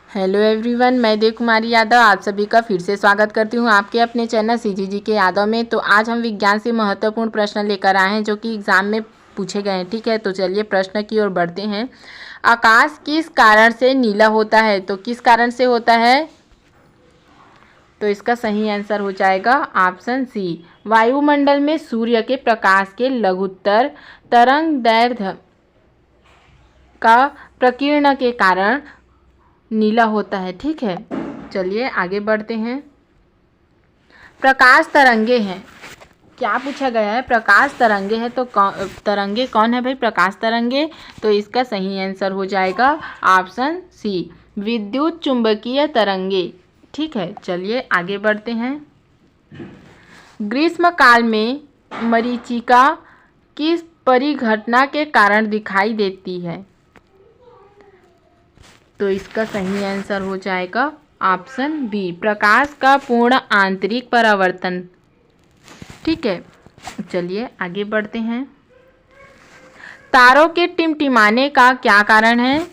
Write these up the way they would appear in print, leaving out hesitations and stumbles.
Hello everyone, मैं देव कुमारी यादव आप सभी का फिर से स्वागत करती हूं आपके अपने चैनल सीजीजी के यादव में। तो आज हम विज्ञान से महत्वपूर्ण प्रश्न लेकर आए हैं जो कि एग्जाम में पूछे गए हैं। ठीक है, तो चलिए प्रश्न की ओर बढ़ते हैं। आकाश किस कारण से नीला होता है? तो किस कारण से होता है? तो इसका सही आंसर हो जाएगा ऑप्शन सी, वायुमंडल में सूर्य के प्रकाश के लघुत्तर तरंगदैर्ध्य का प्रकीर्णन के कारण नीला होता है। ठीक है, चलिए आगे बढ़ते हैं। प्रकाश तरंगे हैं, क्या पूछा गया है? प्रकाश तरंगे है तो तरंगे कौन है भाई? प्रकाश तरंगे। तो इसका सही आंसर हो जाएगा ऑप्शन सी, विद्युत चुंबकीय तरंगे। ठीक है, चलिए आगे बढ़ते हैं। ग्रीष्म काल में मरीचिका किस परिघटना के कारण दिखाई देती है? तो इसका सही आंसर हो जाएगा ऑप्शन बी, प्रकाश का पूर्ण आंतरिक परावर्तन। ठीक है, चलिए आगे बढ़ते हैं। तारों के टिमटिमाने का क्या कारण है?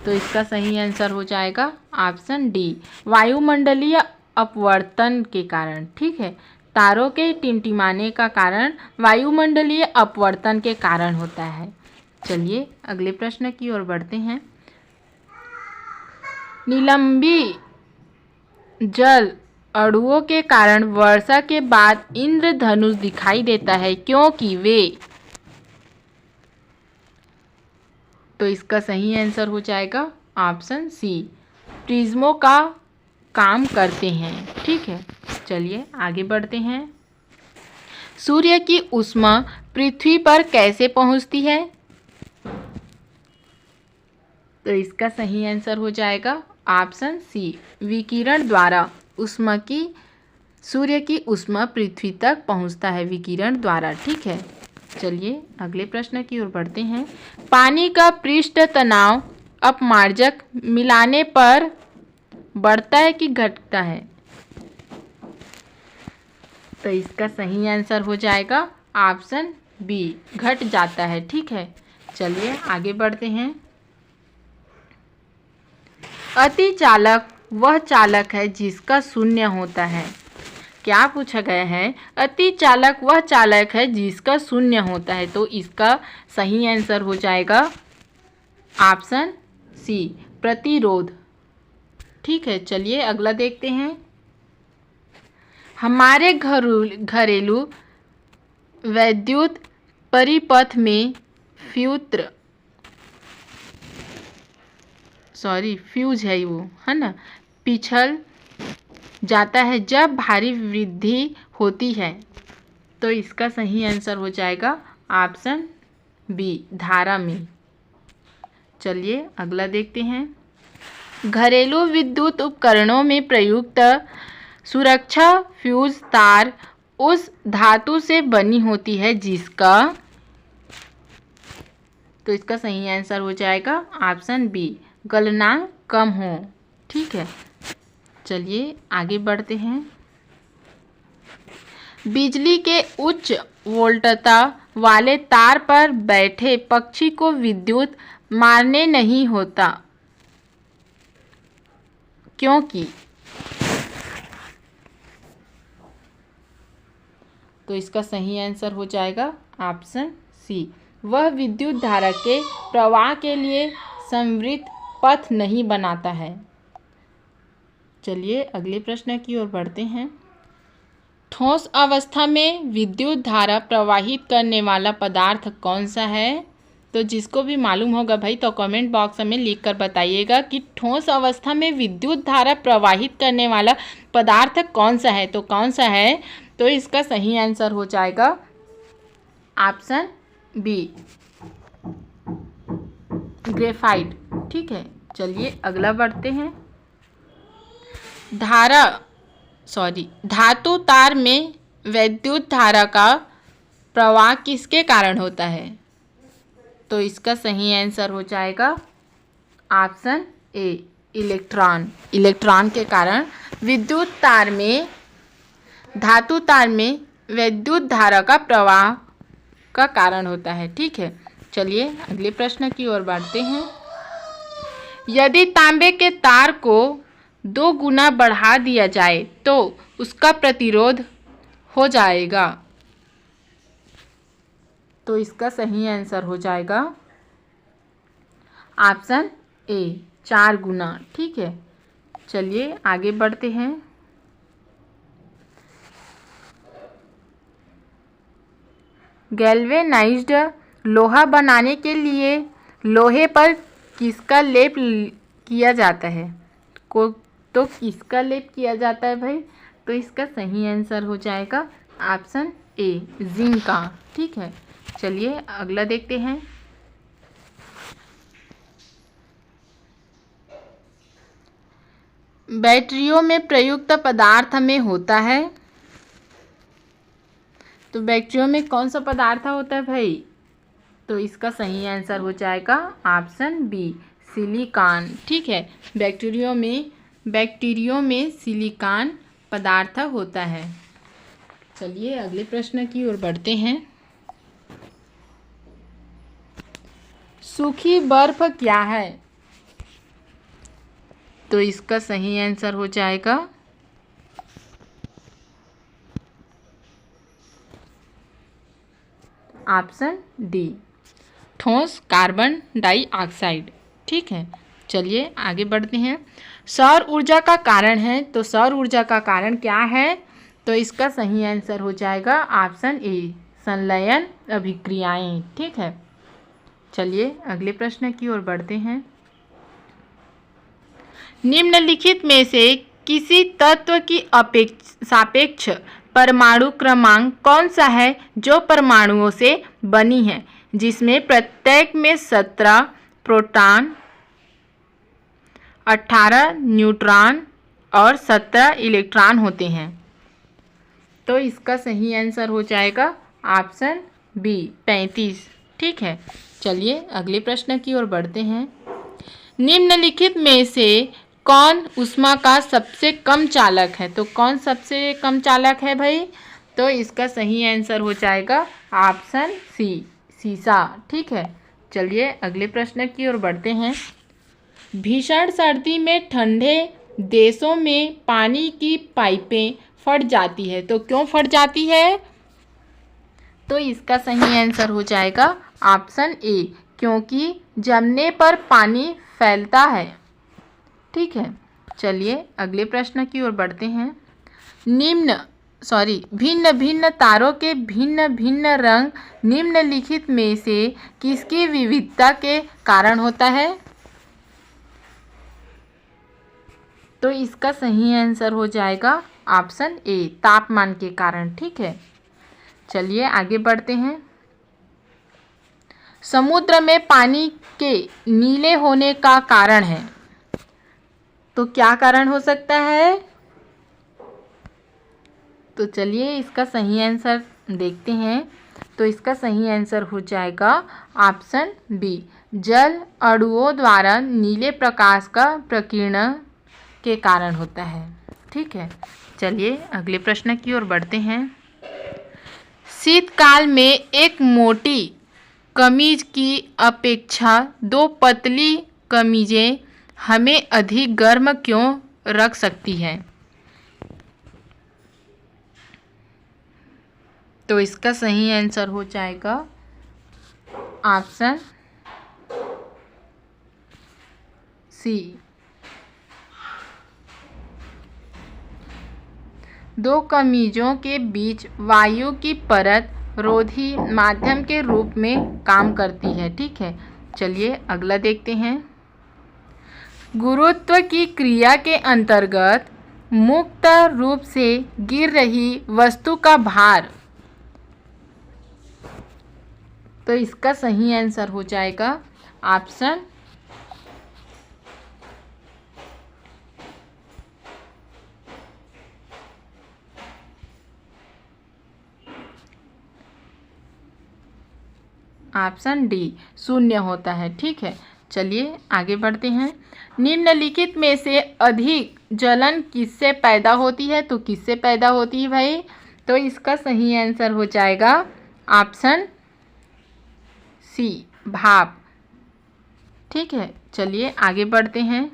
तो इसका सही आंसर हो जाएगा ऑप्शन डी, वायुमंडलीय अपवर्तन के कारण। ठीक है, तारों के टिमटिमाने का कारण वायुमंडलीय अपवर्तन के कारण होता है। चलिए अगले प्रश्न की ओर बढ़ते हैं। निलंबी जल अणुओं के कारण वर्षा के बाद इंद्रधनुष दिखाई देता है क्योंकि वे। तो इसका सही आंसर हो जाएगा ऑप्शन सी, प्रिज्मों का काम करते हैं। ठीक है, चलिए आगे बढ़ते हैं। सूर्य की ऊष्मा पृथ्वी पर कैसे पहुंचती है? तो इसका सही आंसर हो जाएगा ऑप्शन सी, विकिरण द्वारा। ऊष्मा की सूर्य की ऊष्मा पृथ्वी तक पहुंचता है विकिरण द्वारा। ठीक है, चलिए अगले प्रश्न की ओर बढ़ते हैं। पानी का पृष्ठ तनाव अपमार्जक मिलाने पर बढ़ता है कि घटता है? तो इसका सही आंसर हो जाएगा ऑप्शन बी, घट जाता है। ठीक है, चलिए आगे बढ़ते हैं। अति चालक वह चालक है जिसका शून्य होता है। क्या पूछा गया है? अति चालक वह चालक है जिसका शून्य होता है। तो इसका सही आंसर हो जाएगा ऑप्शन सी, प्रतिरोध। ठीक है, चलिए अगला देखते हैं। हमारे घरेलू वैद्युत परिपथ में फ्यूज है वो, है ना, पिछल जाता है जब भारी वृद्धि होती है। तो इसका सही आंसर हो जाएगा ऑप्शन बी, धारा में। चलिए अगला देखते हैं। घरेलू विद्युत उपकरणों में प्रयुक्त सुरक्षा फ्यूज तार उस धातु से बनी होती है जिसका। तो इसका सही आंसर हो जाएगा ऑप्शन बी, गलनांक कम हो। ठीक है, चलिए आगे बढ़ते हैं। बिजली के उच्च वोल्टता वाले तार पर बैठे पक्षी को विद्युत मारने नहीं होता क्योंकि। तो इसका सही आंसर हो जाएगा ऑप्शन सी, वह विद्युत धारा के प्रवाह के लिए संवृत पथ नहीं बनाता है। चलिए अगले प्रश्न की ओर बढ़ते हैं। ठोस अवस्था में विद्युत धारा प्रवाहित करने वाला पदार्थ कौन सा है? तो जिसको भी मालूम होगा भाई तो कमेंट बॉक्स में लिख कर बताइएगा कि ठोस अवस्था में विद्युत धारा प्रवाहित करने वाला पदार्थ कौन सा है। तो कौन सा है? तो इसका सही आंसर हो जाएगा ऑप्शन बी, ग्रेफाइट। ठीक है, चलिए अगला बढ़ते हैं। धातु तार में वैद्युत धारा का प्रवाह किसके कारण होता है? तो इसका सही आंसर हो जाएगा ऑप्शन ए, इलेक्ट्रॉन के कारण विद्युत तार में, धातु तार में वैद्युत धारा का प्रवाह का कारण होता है। ठीक है, चलिए अगले प्रश्न की ओर बढ़ते हैं। यदि तांबे के तार को 2 गुना बढ़ा दिया जाए तो उसका प्रतिरोध हो जाएगा। तो इसका सही आंसर हो जाएगा ऑप्शन ए 4 गुना। ठीक है, चलिए आगे बढ़ते हैं। गैल्वेनाइज्ड लोहा बनाने के लिए लोहे पर किसका लेप किया जाता है? तो किसका लेप किया जाता है भाई? तो इसका सही आंसर हो जाएगा ऑप्शन ए जिंक का। ठीक है, चलिए अगला देखते हैं। बैटरियों में प्रयुक्त पदार्थ में होता है। तो बैटरियों में कौन सा पदार्थ होता है भाई? तो इसका सही आंसर हो जाएगा ऑप्शन बी सिलिकॉन। ठीक है, बैक्टीरियों में सिलिकॉन पदार्थ होता है। चलिए अगले प्रश्न की ओर बढ़ते हैं। सूखी बर्फ क्या है? तो इसका सही आंसर हो जाएगा ऑप्शन डी ठोस कार्बन डाइऑक्साइड। ठीक है, चलिए आगे बढ़ते हैं। सौर ऊर्जा का कारण है, तो सौर ऊर्जा का कारण क्या है? तो इसका सही आंसर हो जाएगा ऑप्शन ए संलयन अभिक्रियाएं। ठीक है, चलिए अगले प्रश्न की ओर बढ़ते हैं। निम्नलिखित में से किसी तत्व की सापेक्ष परमाणु क्रमांक कौन सा है जो परमाणुओं से बनी है, जिसमें प्रत्येक में 17 प्रोटॉन, 18 न्यूट्रॉन और 17 इलेक्ट्रॉन होते हैं? तो इसका सही आंसर हो जाएगा ऑप्शन बी 35। ठीक है, चलिए अगले प्रश्न की ओर बढ़ते हैं। निम्नलिखित में से कौन ऊष्मा का सबसे कम चालक है? तो कौन सबसे कम चालक है भाई? तो इसका सही आंसर हो जाएगा ऑप्शन सी सीसा। ठीक है, चलिए अगले प्रश्न की ओर बढ़ते हैं। भीषण सर्दी में ठंडे देशों में पानी की पाइपें फट जाती है, तो क्यों फट जाती है? तो इसका सही आंसर हो जाएगा ऑप्शन ए क्योंकि जमने पर पानी फैलता है। ठीक है, चलिए अगले प्रश्न की ओर बढ़ते हैं। भिन्न भिन्न तारों के भिन्न भिन्न रंग निम्नलिखित में से किसकी विविधता के कारण होता है? तो इसका सही आंसर हो जाएगा ऑप्शन ए तापमान के कारण। ठीक है, चलिए आगे बढ़ते हैं। समुद्र में पानी के नीले होने का कारण है, तो क्या कारण हो सकता है? तो चलिए इसका सही आंसर देखते हैं। तो इसका सही आंसर हो जाएगा ऑप्शन बी जल अणुओं द्वारा नीले प्रकाश का प्रकीर्णन के कारण होता है। ठीक है, चलिए अगले प्रश्न की ओर बढ़ते हैं। शीतकाल में एक मोटी कमीज की अपेक्षा 2 पतली कमीजें हमें अधिक गर्म क्यों रख सकती हैं? तो इसका सही आंसर हो जाएगा ऑप्शन सी 2 कमीजों के बीच वायु की परत रोधी माध्यम के रूप में काम करती है। ठीक है, चलिए अगला देखते हैं। गुरुत्व की क्रिया के अंतर्गत मुक्त रूप से गिर रही वस्तु का भार, तो इसका सही आंसर हो जाएगा ऑप्शन डी 0 होता है। ठीक है, चलिए आगे बढ़ते हैं। निम्नलिखित में से अधिक जलन किससे पैदा होती है? तो किससे पैदा होती है भाई? तो इसका सही आंसर हो जाएगा ऑप्शन सी भाप। ठीक है, चलिए आगे बढ़ते हैं।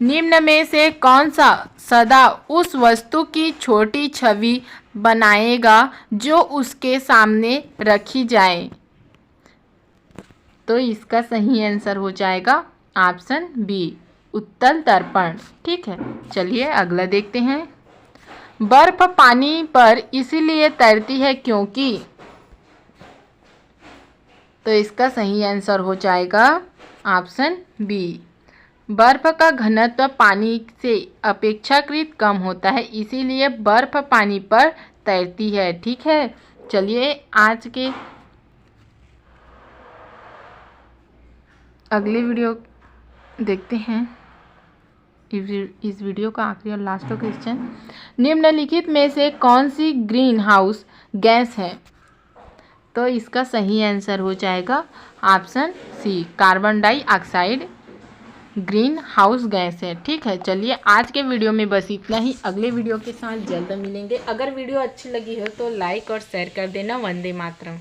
निम्न में से कौन सा सदा उस वस्तु की छोटी छवि बनाएगा जो उसके सामने रखी जाए? तो इसका सही आंसर हो जाएगा ऑप्शन बी, उत्तल दर्पण। ठीक है, चलिए अगला देखते हैं। बर्फ पानी पर इसीलिए तैरती है क्योंकि, तो इसका सही आंसर हो जाएगा ऑप्शन बी, बर्फ का घनत्व पानी से अपेक्षाकृत कम होता है, इसीलिए बर्फ पानी पर तैरती है। ठीक है, चलिए आज के अगले वीडियो देखते हैं। इस वीडियो का आखिरी और लास्ट क्वेश्चन, निम्नलिखित में से कौन सी ग्रीन हाउस गैस है? तो इसका सही आंसर हो जाएगा option C, carbon dioxide greenhouse gas है। ठीक है, चलिए आज के वीडियो में बस इतना ही। अगले वीडियो के साथ जल्द मिलेंगे। अगर वीडियो अच्छी लगी हो तो लाइक और शेयर कर देना। वंदे मातरम।